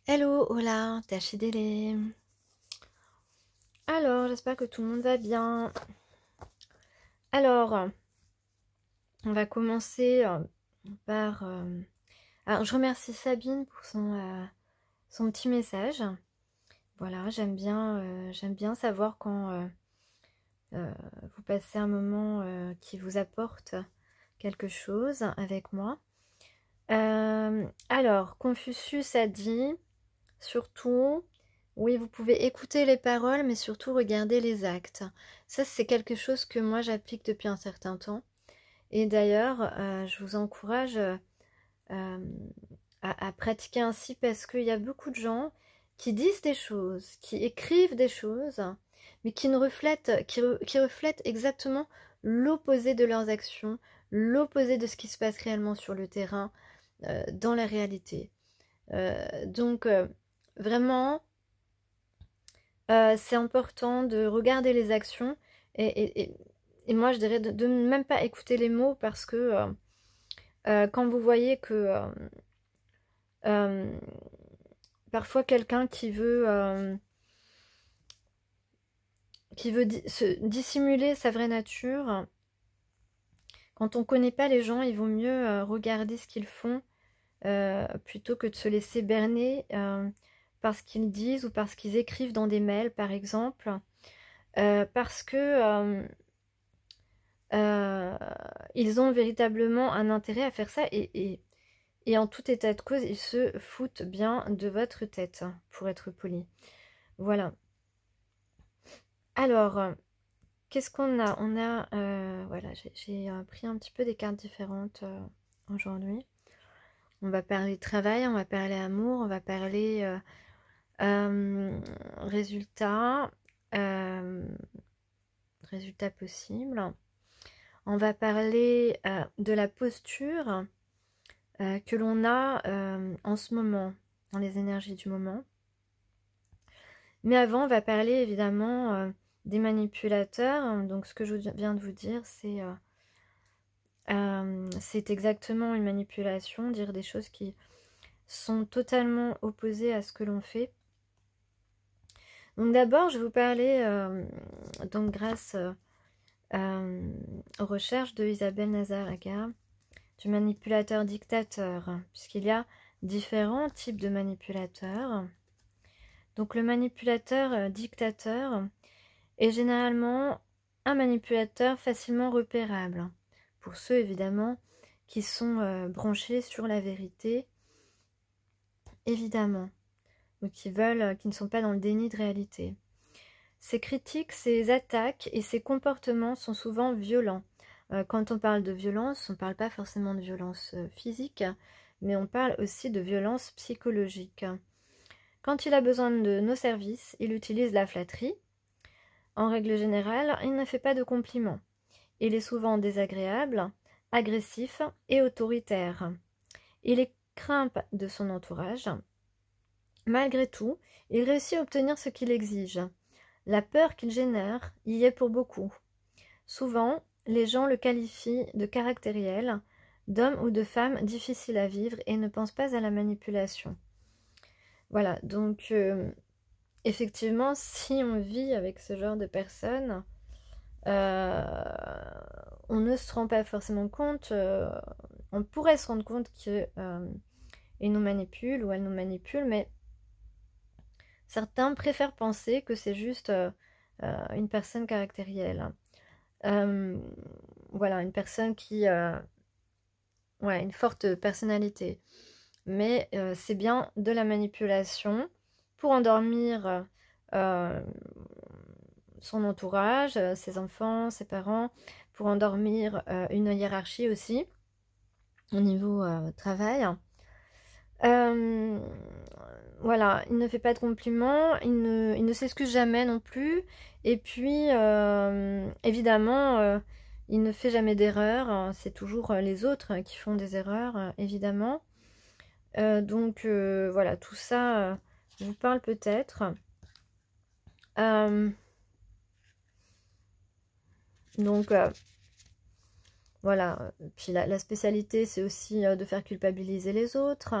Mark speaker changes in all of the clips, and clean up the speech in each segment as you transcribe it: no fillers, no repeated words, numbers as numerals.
Speaker 1: Hello, hola, Tachidele. Alors, j'espère que tout le monde va bien. Alors, on va commencer par... Alors, je remercie Sabine pour son petit message. Voilà, j'aime bien savoir quand vous passez un moment qui vous apporte quelque chose avec moi. Alors, Confucius a dit, surtout... Oui, vous pouvez écouter les paroles, mais surtout regarder les actes. Ça, c'est quelque chose que moi, j'applique depuis un certain temps. Et d'ailleurs, je vous encourage à pratiquer ainsi parce qu'il y a beaucoup de gens qui disent des choses, qui écrivent des choses, mais qui reflètent exactement l'opposé de leurs actions, l'opposé de ce qui se passe réellement sur le terrain, dans la réalité. Donc, vraiment... c'est important de regarder les actions et moi je dirais de ne même pas écouter les mots parce que quand vous voyez que euh, parfois quelqu'un qui veut dissimuler sa vraie nature, quand on ne connaît pas les gens, il vaut mieux regarder ce qu'ils font plutôt que de se laisser berner par ce qu'ils disent ou par ce qu'ils écrivent dans des mails par exemple. Parce que ils ont véritablement un intérêt à faire ça et en tout état de cause, ils se foutent bien de votre tête, hein, pour être poli. Voilà. Alors, qu'est-ce qu'on a? On a, voilà, j'ai pris un petit peu des cartes différentes aujourd'hui. On va parler travail, on va parler amour, on va parler résultats, résultats possibles. On va parler de la posture que l'on a en ce moment, dans les énergies du moment. Mais avant, on va parler évidemment des manipulateurs. Donc ce que je viens de vous dire, c'est exactement une manipulation, dire des choses qui sont totalement opposées à ce que l'on fait. Donc d'abord, je vais vous parler, donc grâce aux recherches de Isabelle Nazaraga, du manipulateur dictateur, puisqu'il y a différents types de manipulateurs. Donc le manipulateur dictateur est généralement un manipulateur facilement repérable, pour ceux évidemment qui sont branchés sur la vérité, évidemment, ou qui ne sont pas dans le déni de réalité. Ses critiques, ses attaques et ses comportements sont souvent violents. Quand on parle de violence, on ne parle pas forcément de violence physique, mais on parle aussi de violence psychologique. Quand il a besoin de nos services, il utilise la flatterie. En règle générale, il ne fait pas de compliments. Il est souvent désagréable, agressif et autoritaire. Il est craint de son entourage. Malgré tout, il réussit à obtenir ce qu'il exige. La peur qu'il génère y est pour beaucoup. Souvent, les gens le qualifient de caractériel, d'homme ou de femme difficile à vivre et ne pensent pas à la manipulation. Voilà, donc effectivement, si on vit avec ce genre de personnes, on ne se rend pas forcément compte, on pourrait se rendre compte qu'ils nous manipulent ou elles nous manipulent, mais certains préfèrent penser que c'est juste une personne caractérielle. Voilà, une personne qui ouais, une forte personnalité. Mais c'est bien de la manipulation pour endormir son entourage, ses enfants, ses parents, pour endormir une hiérarchie aussi au niveau travail. Voilà, il ne fait pas de compliments, il ne s'excuse jamais non plus. Et puis, évidemment, il ne fait jamais d'erreur. C'est toujours les autres qui font des erreurs, évidemment. Donc, voilà, tout ça vous parle peut-être. Donc, voilà. Puis la spécialité, c'est aussi de faire culpabiliser les autres.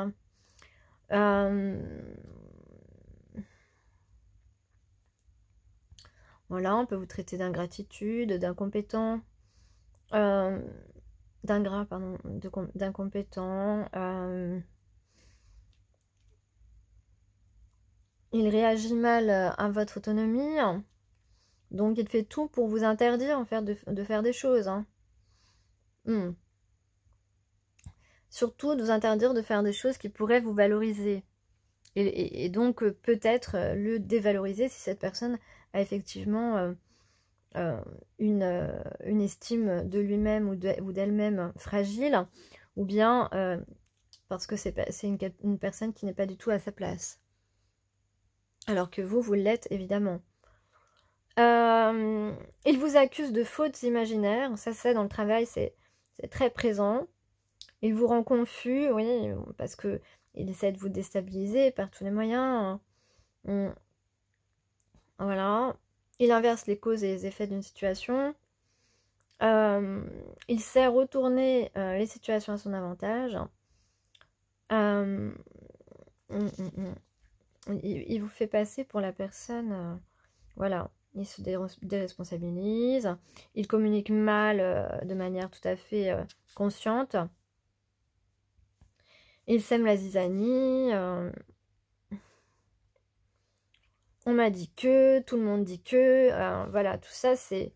Speaker 1: Voilà, on peut vous traiter d'ingratitude, d'incompétent, d'ingrat, pardon, d'incompétent. Il réagit mal à votre autonomie, donc il fait tout pour vous interdire en fait, de faire des choses. Hein. Surtout de vous interdire de faire des choses qui pourraient vous valoriser. Et donc peut-être le dévaloriser si cette personne a effectivement une estime de lui-même ou d'elle-même fragile, ou bien parce que c'est une personne qui n'est pas du tout à sa place. Alors que vous l'êtes évidemment. Il vous accuse de fautes imaginaires, ça dans le travail c'est très présent. Il vous rend confus, oui, parce que il essaie de vous déstabiliser par tous les moyens. Voilà. Il inverse les causes et les effets d'une situation. Il sait retourner les situations à son avantage. Il vous fait passer pour la personne... voilà. Il se déresponsabilise. Il communique mal de manière tout à fait consciente. Il sème la zizanie. On m'a dit que, tout le monde dit que. Voilà, tout ça, c'est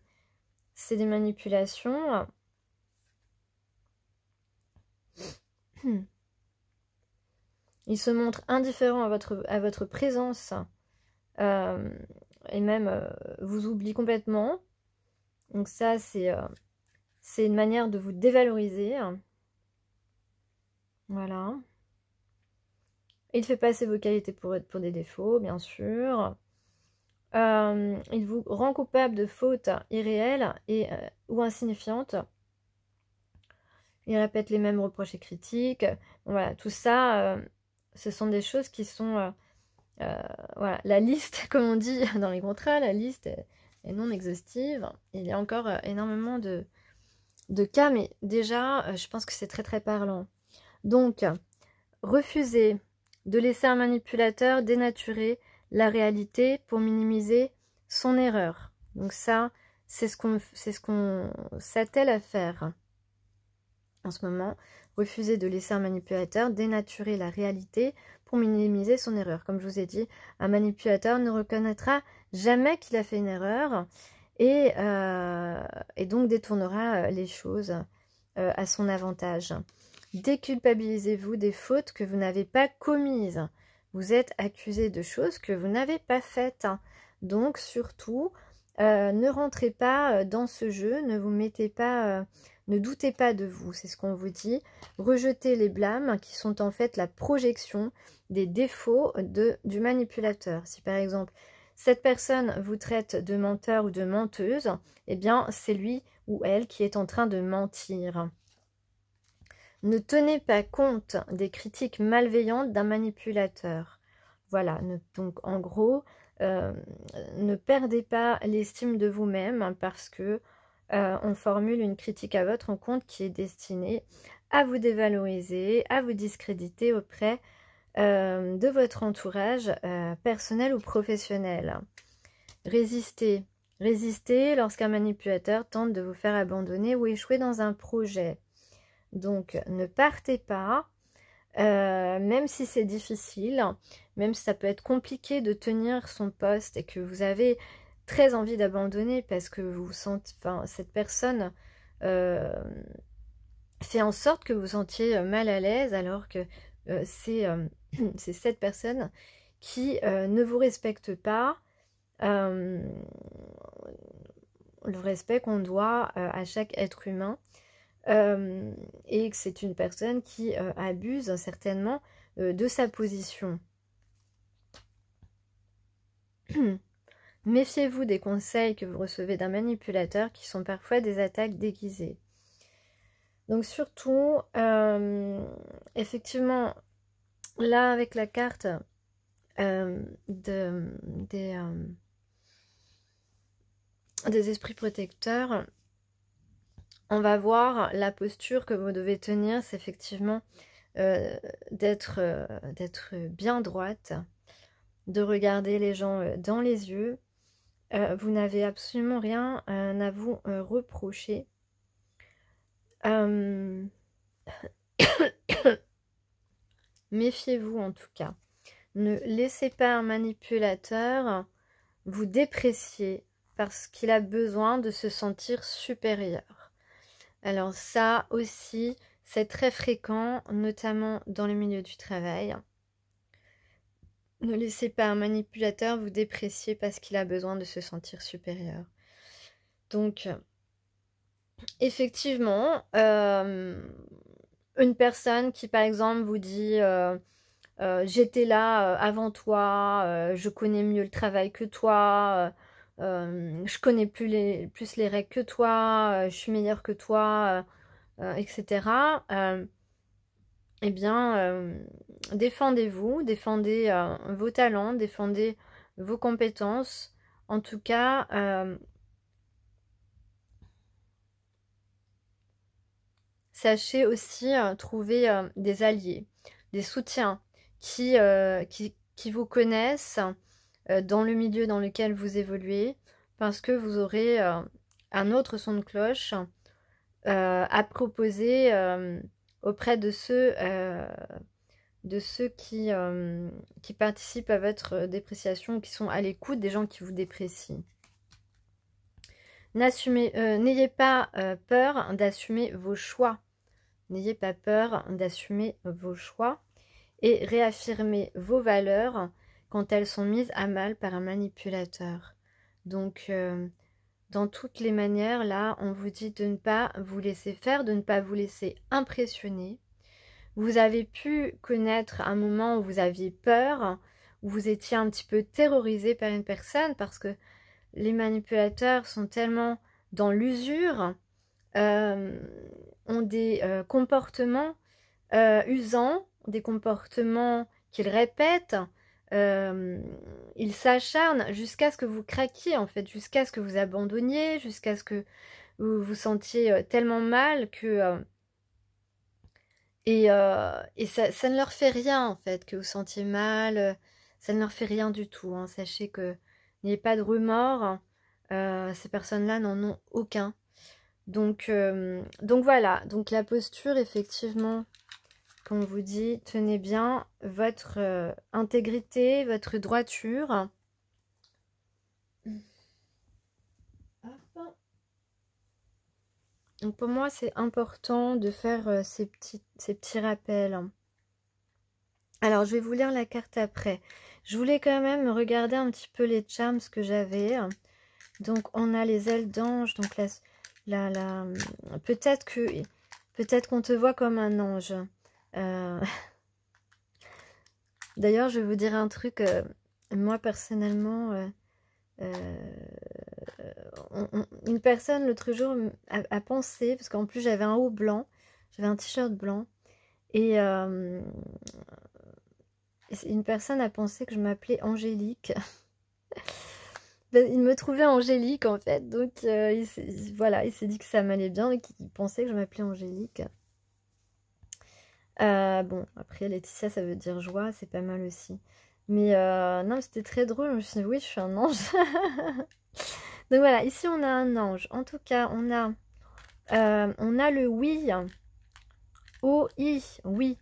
Speaker 1: des manipulations. Il se montre indifférent à votre présence. Et même vous oublie complètement. Donc ça, c'est une manière de vous dévaloriser. Voilà. Il fait passer vos qualités pour des défauts, bien sûr. Il vous rend coupable de fautes irréelles ou insignifiantes. Il répète les mêmes reproches et critiques. Voilà, tout ça, ce sont des choses qui sont... voilà, la liste, comme on dit dans les contrats, la liste est non exhaustive. Il y a encore énormément de cas, mais déjà, je pense que c'est très très parlant. Donc, refusez de laisser un manipulateur dénaturer la réalité pour minimiser son erreur. Donc ça, c'est ce qu'on s'attelle à faire en ce moment. Refuser de laisser un manipulateur dénaturer la réalité pour minimiser son erreur. Comme je vous ai dit, un manipulateur ne reconnaîtra jamais qu'il a fait une erreur et donc détournera les choses à son avantage. Déculpabilisez-vous des fautes que vous n'avez pas commises. Vous êtes accusé de choses que vous n'avez pas faites. Donc surtout, ne rentrez pas dans ce jeu, ne vous mettez pas, ne doutez pas de vous, c'est ce qu'on vous dit. Rejetez les blâmes qui sont en fait la projection des défauts du manipulateur. Si par exemple, cette personne vous traite de menteur ou de menteuse, eh bien c'est lui ou elle qui est en train de mentir. Ne tenez pas compte des critiques malveillantes d'un manipulateur. Voilà, donc en gros, ne perdez pas l'estime de vous-même parce que on formule une critique à votre encontre qui est destinée à vous dévaloriser, à vous discréditer auprès de votre entourage personnel ou professionnel. Résistez. Résistez lorsqu'un manipulateur tente de vous faire abandonner ou échouer dans un projet. Donc, ne partez pas, même si c'est difficile, même si ça peut être compliqué de tenir son poste et que vous avez très envie d'abandonner parce que vous sentez, enfin, cette personne fait en sorte que vous vous sentiez mal à l'aise alors que c'est cette personne qui ne vous respecte pas. Le respect qu'on doit à chaque être humain. Et que c'est une personne qui abuse certainement de sa position. Méfiez-vous des conseils que vous recevez d'un manipulateur qui sont parfois des attaques déguisées. Donc surtout, effectivement, là avec la carte des esprits protecteurs, on va voir la posture que vous devez tenir, c'est effectivement d'être bien droite, de regarder les gens dans les yeux vous n'avez absolument rien à vous reprocher. Méfiez-vous en tout cas. Ne laissez pas un manipulateur vous déprécier parce qu'il a besoin de se sentir supérieur. Alors ça aussi, c'est très fréquent, notamment dans le milieu du travail. Ne laissez pas un manipulateur vous déprécier parce qu'il a besoin de se sentir supérieur. Donc, effectivement, une personne qui, par exemple, vous dit j'étais là avant toi, je connais mieux le travail que toi, je connais plus les règles que toi, je suis meilleure que toi, etc. Eh bien, défendez-vous, défendez vos talents, défendez vos compétences. En tout cas, sachez aussi trouver des alliés, des soutiens qui vous connaissent dans le milieu dans lequel vous évoluez, parce que vous aurez un autre son de cloche à proposer auprès de ceux qui participent à votre dépréciation, qui sont à l'écoute des gens qui vous déprécient. N'ayez pas peur d'assumer vos choix. N'ayez pas peur d'assumer vos choix et réaffirmer vos valeurs quand elles sont mises à mal par un manipulateur. Donc, dans toutes les manières, là, on vous dit de ne pas vous laisser faire, de ne pas vous laisser impressionner. Vous avez pu connaître un moment où vous aviez peur, où vous étiez un petit peu terrorisé par une personne, parce que les manipulateurs sont tellement dans l'usure, ont des comportements usants, des comportements qu'ils répètent, ils s'acharnent jusqu'à ce que vous craquiez, en fait, jusqu'à ce que vous abandonniez, jusqu'à ce que vous vous sentiez tellement mal que... et ça ne leur fait rien, en fait, que vous sentiez mal, ça ne leur fait rien du tout, hein. Sachez que n'ayez pas de remords, ces personnes-là n'en ont aucun. Donc voilà, donc la posture, effectivement, comme on vous dit, tenez bien votre intégrité, votre droiture. Donc pour moi, c'est important de faire ces petits rappels. Alors, je vais vous lire la carte après. Je voulais quand même regarder un petit peu les charms que j'avais. Donc, on a les ailes d'ange. Donc, peut-être qu'on te voit comme un ange. D'ailleurs, je vais vous dire un truc. Moi, personnellement, une personne l'autre jour a pensé, parce qu'en plus, j'avais un haut blanc, j'avais un t-shirt blanc, et une personne a pensé que je m'appelais Angélique. Il me trouvait Angélique en fait, donc voilà, il s'est dit que ça m'allait bien et qu'il pensait que je m'appelais Angélique. Bon, après Laetitia ça veut dire joie, c'est pas mal aussi. Mais non, c'était très drôle, je me suis dit oui, je suis un ange. Donc voilà, ici on a un ange. En tout cas, on a le oui. O-I, oui.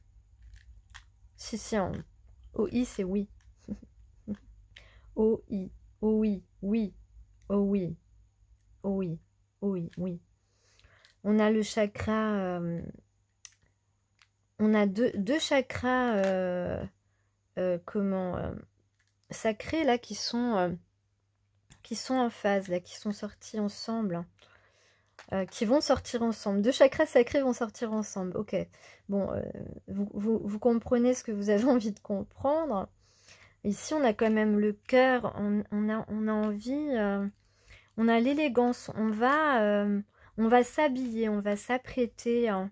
Speaker 1: Si, O-I c'est oui. O-I, oh oui, oui, oh oui, oh oui, oh oui, oui. On a le chakra, on a deux chakras, sacrés là qui sont en phase, là, qui sont sortis ensemble, qui vont sortir ensemble. Deux chakras sacrés vont sortir ensemble. Ok, bon, vous comprenez ce que vous avez envie de comprendre. Ici, on a quand même le cœur, on a envie, on a l'élégance, on va s'habiller, on va s'apprêter, hein,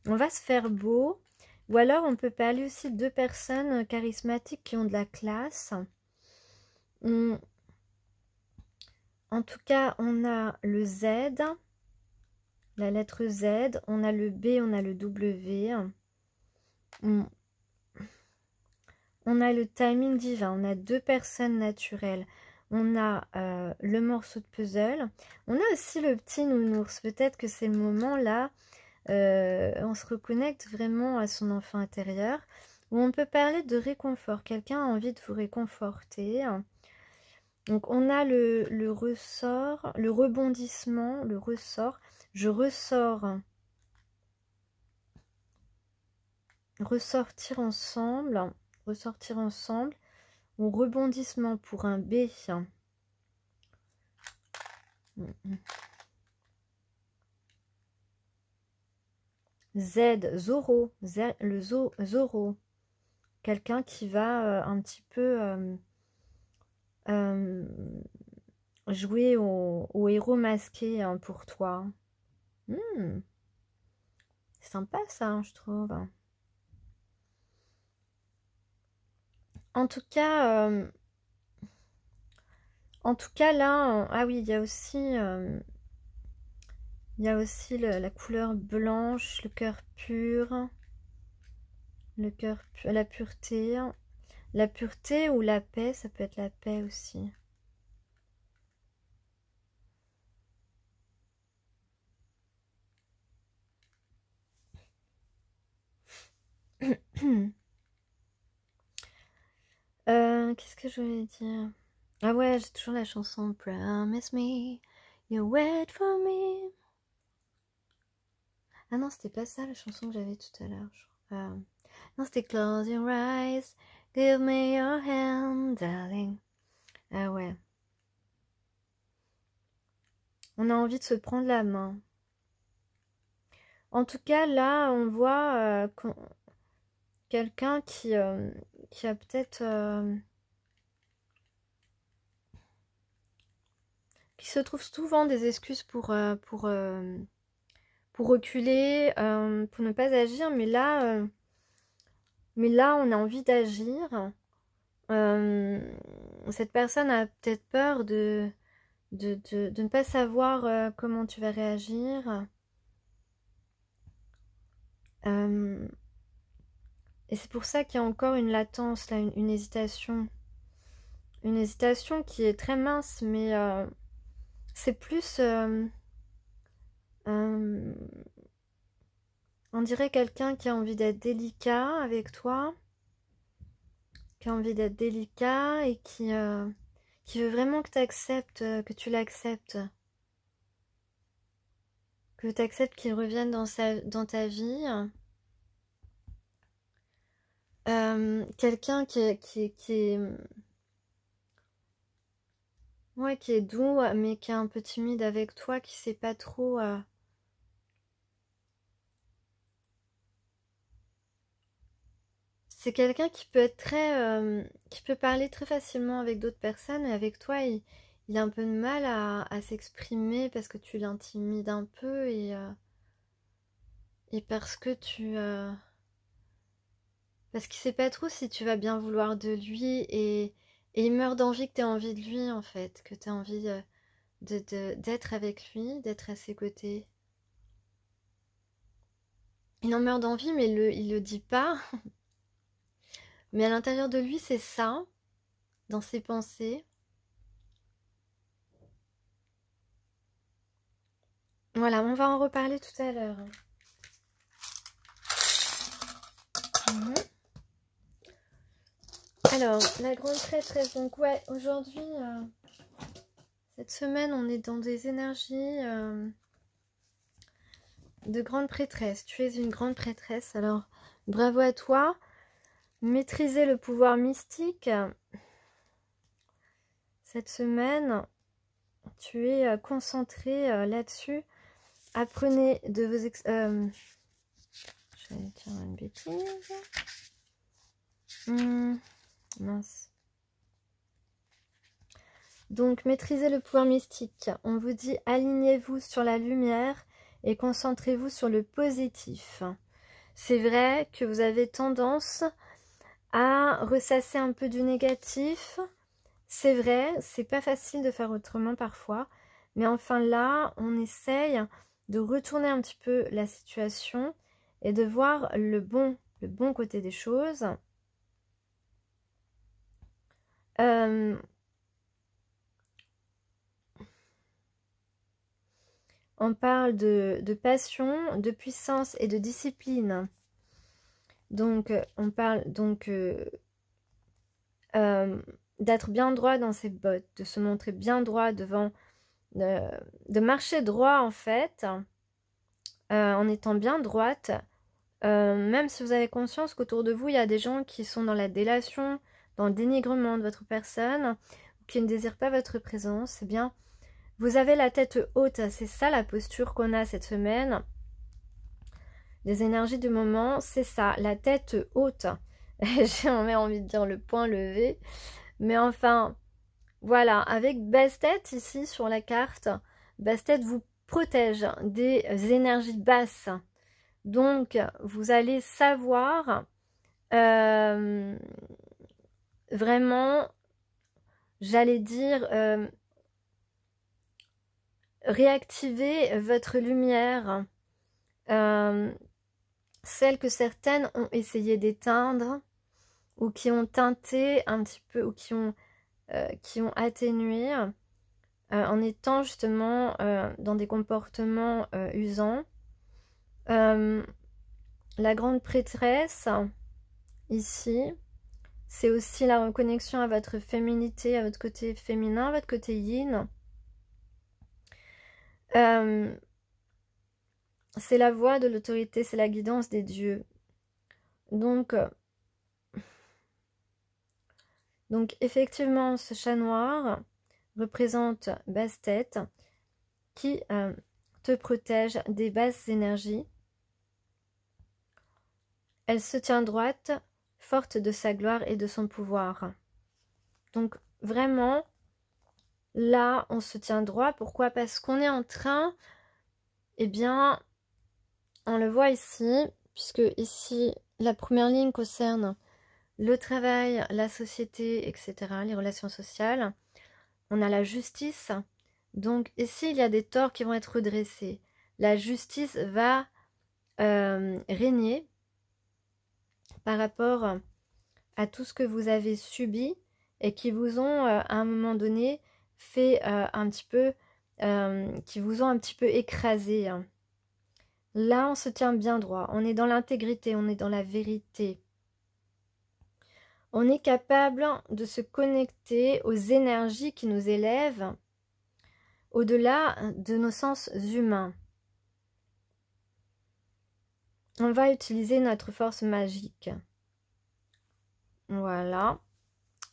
Speaker 1: on va se faire beau. Ou alors, on peut parler aussi de deux personnes charismatiques qui ont de la classe. En tout cas, on a le Z, la lettre Z, on a le B, on a le W. On a le timing divin, on a deux personnes naturelles. On a le morceau de puzzle. On a aussi le petit nounours. Peut-être que c'est le moment là, on se reconnecte vraiment à son enfant intérieur, où on peut parler de réconfort. Quelqu'un a envie de vous réconforter. Donc on a le ressort, le rebondissement, le ressort. Je ressors. Ressortir ensemble. Ressortir ensemble. Ou rebondissement pour un B. Z, Zoro. Le Zoro. Quelqu'un qui va un petit peu jouer au héros masqué pour toi. C'est sympa ça, hein, je trouve. En tout cas là, ah oui, il y a aussi la couleur blanche, le cœur pur, la pureté. La pureté ou la paix, ça peut être la paix aussi. Qu'est-ce que je voulais dire? Ah ouais, j'ai toujours la chanson Promise me, you wait for me. Ah non, c'était pas ça la chanson que j'avais tout à l'heure. Non, c'était Close your eyes, give me your hand, darling. Ah ouais. On a envie de se prendre la main. En tout cas, là, on voit quelqu'un qui a peut-être... qui se trouve souvent des excuses pour reculer, pour ne pas agir, mais là, on a envie d'agir. Cette personne a peut-être peur de ne pas savoir comment tu vas réagir. Et c'est pour ça qu'il y a encore une latence, là, une hésitation. Une hésitation qui est très mince, mais c'est plus... on dirait quelqu'un qui a envie d'être délicat avec toi, qui a envie d'être délicat et qui veut vraiment que tu acceptes, que tu l'acceptes. Que tu acceptes qu'il revienne dans ta vie. Quelqu'un qui est... Ouais, qui est doux, mais qui est un peu timide avec toi, qui sait pas trop... C'est quelqu'un qui peut être qui peut parler très facilement avec d'autres personnes, et avec toi, il a un peu de mal à s'exprimer parce que tu l'intimides un peu et parce que parce qu'il sait pas trop si tu vas bien vouloir de lui et il meurt d'envie que tu aies envie de lui en fait, que tu aies envie d'être avec lui, d'être à ses côtés. Il en meurt d'envie, mais il le dit pas. Mais à l'intérieur de lui, c'est ça, dans ses pensées. Voilà, on va en reparler tout à l'heure. Alors, la grande prêtresse. Donc ouais, aujourd'hui, cette semaine, on est dans des énergies de grande prêtresse. Tu es une grande prêtresse, alors bravo à toi. Maîtrisez le pouvoir mystique. Cette semaine, tu es concentré là-dessus. Apprenez de vos... je vais dire une bêtise. Mince. Donc, maîtrisez le pouvoir mystique. On vous dit, alignez-vous sur la lumière et concentrez-vous sur le positif. C'est vrai que vous avez tendance à ressasser un peu du négatif. C'est vrai, c'est pas facile de faire autrement parfois. Mais enfin là, on essaye de retourner un petit peu la situation et de voir le bon côté des choses. On parle de passion, de puissance et de discipline. Donc, on parle donc d'être bien droit dans ses bottes, de se montrer bien droit devant, de marcher droit en fait, en étant bien droite, même si vous avez conscience qu'autour de vous, il y a des gens qui sont dans la délation, dans le dénigrement de votre personne, qui ne désirent pas votre présence, eh bien, vous avez la tête haute, c'est ça la posture qu'on a cette semaine. Les énergies du moment, c'est ça, la tête haute. J'ai envie de dire le poing levé. Mais enfin, voilà, avec Bastet ici sur la carte, Bastet vous protège des énergies basses. Donc, vous allez savoir vraiment, j'allais dire, réactiver votre lumière, celle que certaines ont essayé d'éteindre ou qui ont teinté un petit peu ou qui ont atténué en étant justement dans des comportements usants. La grande prêtresse, ici, c'est aussi la reconnexion à votre féminité, à votre côté féminin, à votre côté yin. C'est la voix de l'autorité, c'est la guidance des dieux. Donc effectivement, ce chat noir représente Bastet qui te protège des basses énergies. Elle se tient droite, forte de sa gloire et de son pouvoir. Donc vraiment, là, on se tient droit. Pourquoi? Parce qu'on est en train, eh bien, on le voit ici, puisque ici, la première ligne concerne le travail, la société, etc., les relations sociales. On a la justice. Donc ici, il y a des torts qui vont être redressés. La justice va régner par rapport à tout ce que vous avez subi et qui vous ont, à un moment donné, fait un petit peu, qui vous ont un petit peu écrasé. Là, on se tient bien droit. On est dans l'intégrité, on est dans la vérité. On est capable de se connecter aux énergies qui nous élèvent au-delà de nos sens humains. On va utiliser notre force magique. Voilà.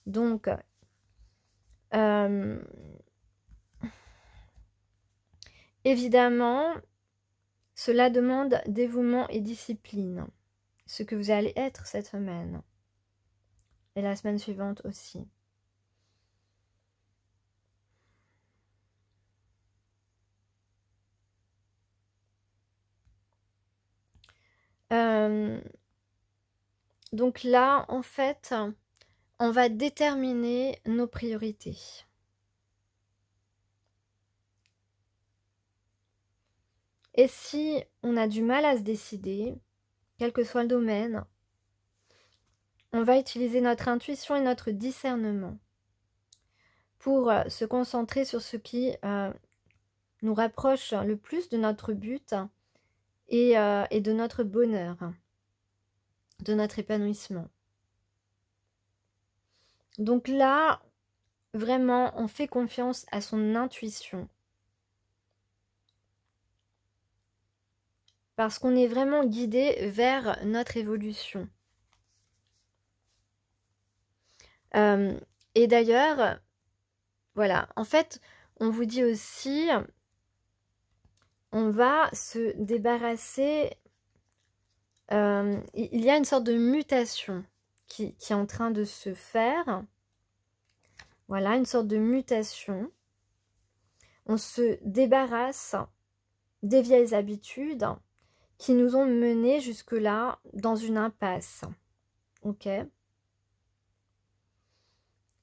Speaker 1: Donc, évidemment, cela demande dévouement et discipline. Ce que vous allez être cette semaine. Et la semaine suivante aussi. Donc là, en fait, on va déterminer nos priorités. Et si on a du mal à se décider, quel que soit le domaine, on va utiliser notre intuition et notre discernement pour se concentrer sur ce qui nous rapproche le plus de notre but et de notre bonheur, de notre épanouissement. Donc là, vraiment, on fait confiance à son intuition. Parce qu'on est vraiment guidé vers notre évolution. Et d'ailleurs, voilà, en fait, on vous dit aussi, on va se débarrasser, il y a une sorte de mutation qui est en train de se faire. Voilà, une sorte de mutation. On se débarrasse des vieilles habitudes qui nous ont menés jusque-là dans une impasse. Ok?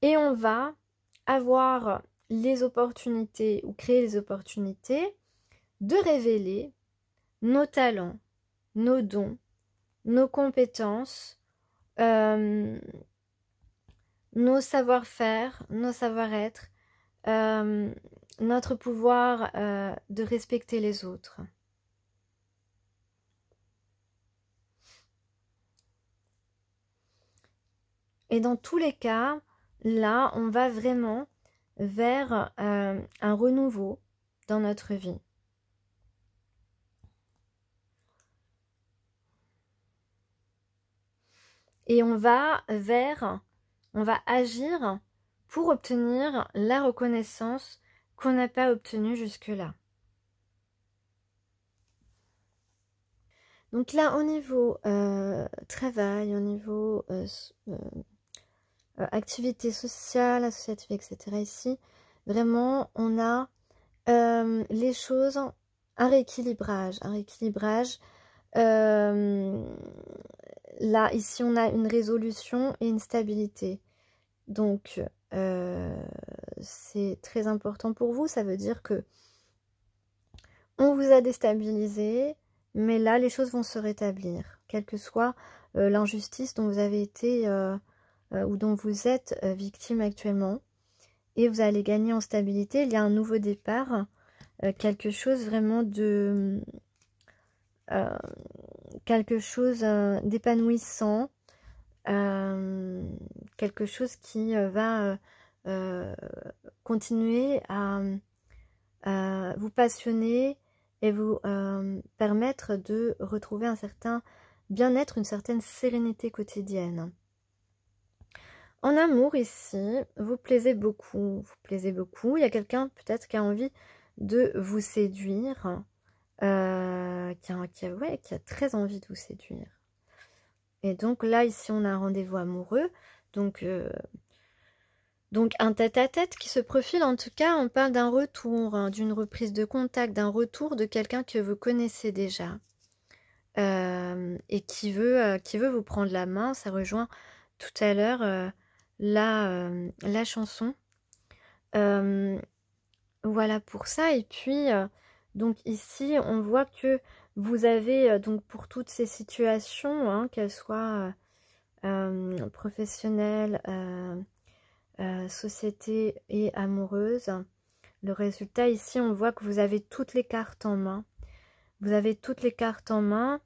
Speaker 1: Et on va avoir les opportunités ou créer les opportunités de révéler nos talents, nos dons, nos compétences, nos savoir-faire, nos savoir-être, notre pouvoir de respecter les autres. Et dans tous les cas, là, on va vraiment vers un renouveau dans notre vie. Et on va agir pour obtenir la reconnaissance qu'on n'a pas obtenue jusque-là. Donc là, au niveau travail, au niveau activité sociale, associative, etc. Ici, vraiment, on a les choses, un rééquilibrage. Là, ici, on a une résolution et une stabilité. Donc, c'est très important pour vous. Ça veut dire que on vous a déstabilisé, mais là, les choses vont se rétablir. Quelle que soit l'injustice dont vous avez été ou dont vous êtes victime actuellement. Et vous allez gagner en stabilité. Il y a un nouveau départ. Quelque chose vraiment de... quelque chose d'épanouissant. Quelque chose qui va continuer à vous passionner et vous permettre de retrouver un certain bien-être, une certaine sérénité quotidienne. En amour ici, vous plaisez beaucoup, Il y a quelqu'un peut-être qui a envie de vous séduire, qui a très envie de vous séduire. Et donc là, ici, on a un rendez-vous amoureux, donc un tête-à-tête qui se profile. En tout cas, on parle d'un retour, hein, d'une reprise de contact, d'un retour de quelqu'un que vous connaissez déjà et qui veut vous prendre la main. Ça rejoint tout à l'heure la chanson. Voilà pour ça. Et puis, donc ici, on voit que vous avez, donc pour toutes ces situations, hein, qu'elles soient professionnelles, société et amoureuse, le résultat ici, on voit que vous avez toutes les cartes en main. Vous avez toutes les cartes en main.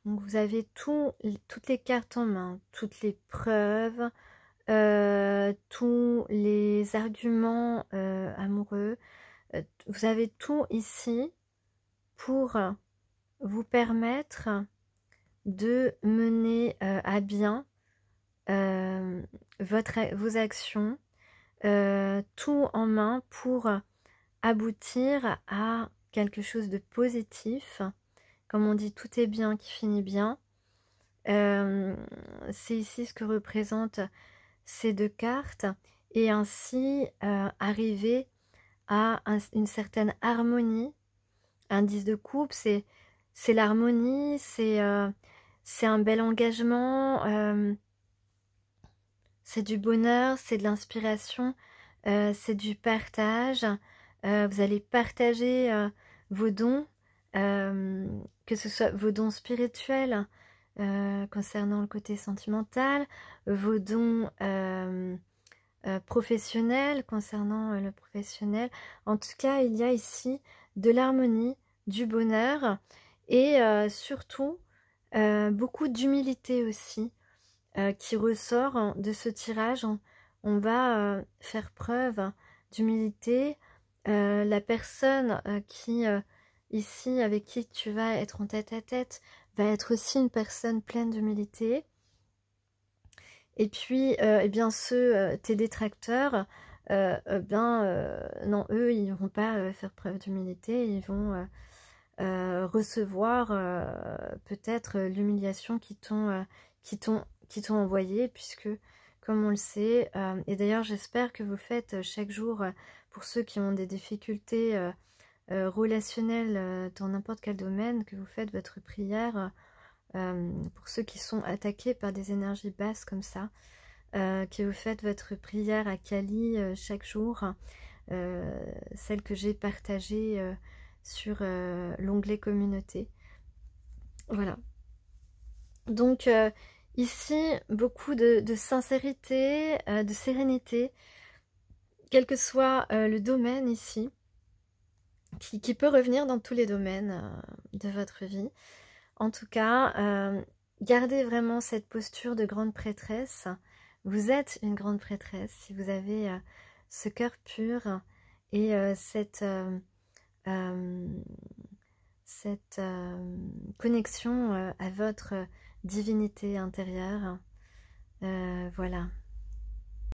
Speaker 1: Donc vous avez toutes les cartes en main, toutes les preuves, tous les arguments amoureux. Vous avez tout ici pour vous permettre de mener à bien vos actions, tout en main pour aboutir à quelque chose de positif. Comme on dit, tout est bien qui finit bien. C'est ici ce que représentent ces deux cartes. Et ainsi arriver à une certaine harmonie. Un 10 de coupe, c'est l'harmonie, c'est un bel engagement, c'est du bonheur, c'est de l'inspiration, c'est du partage. Vous allez partager vos dons, que ce soit vos dons spirituels concernant le côté sentimental, vos dons professionnels concernant le professionnel. En tout cas, il y a ici de l'harmonie, du bonheur et surtout beaucoup d'humilité aussi qui ressort de ce tirage. On va faire preuve d'humilité. La personne ici avec qui tu vas être en tête-à-tête va être aussi une personne pleine d'humilité. Et puis, eh bien, tes détracteurs, non, eux, ils ne vont pas faire preuve d'humilité, ils vont recevoir peut-être l'humiliation qui t'ont envoyé, puisque, comme on le sait, et d'ailleurs, j'espère que vous faites chaque jour, pour ceux qui ont des difficultés relationnelles dans n'importe quel domaine, que vous faites votre prière. Pour ceux qui sont attaqués par des énergies basses comme ça, que vous faites votre prière à Kali chaque jour, celle que j'ai partagée sur l'onglet communauté. Voilà. Donc Ici, beaucoup de sincérité, de sérénité, quel que soit le domaine ici, qui peut revenir dans tous les domaines de votre vie. En tout cas, gardez vraiment cette posture de grande prêtresse. Vous êtes une grande prêtresse si vous avez ce cœur pur et cette connexion à votre divinité intérieure. Voilà.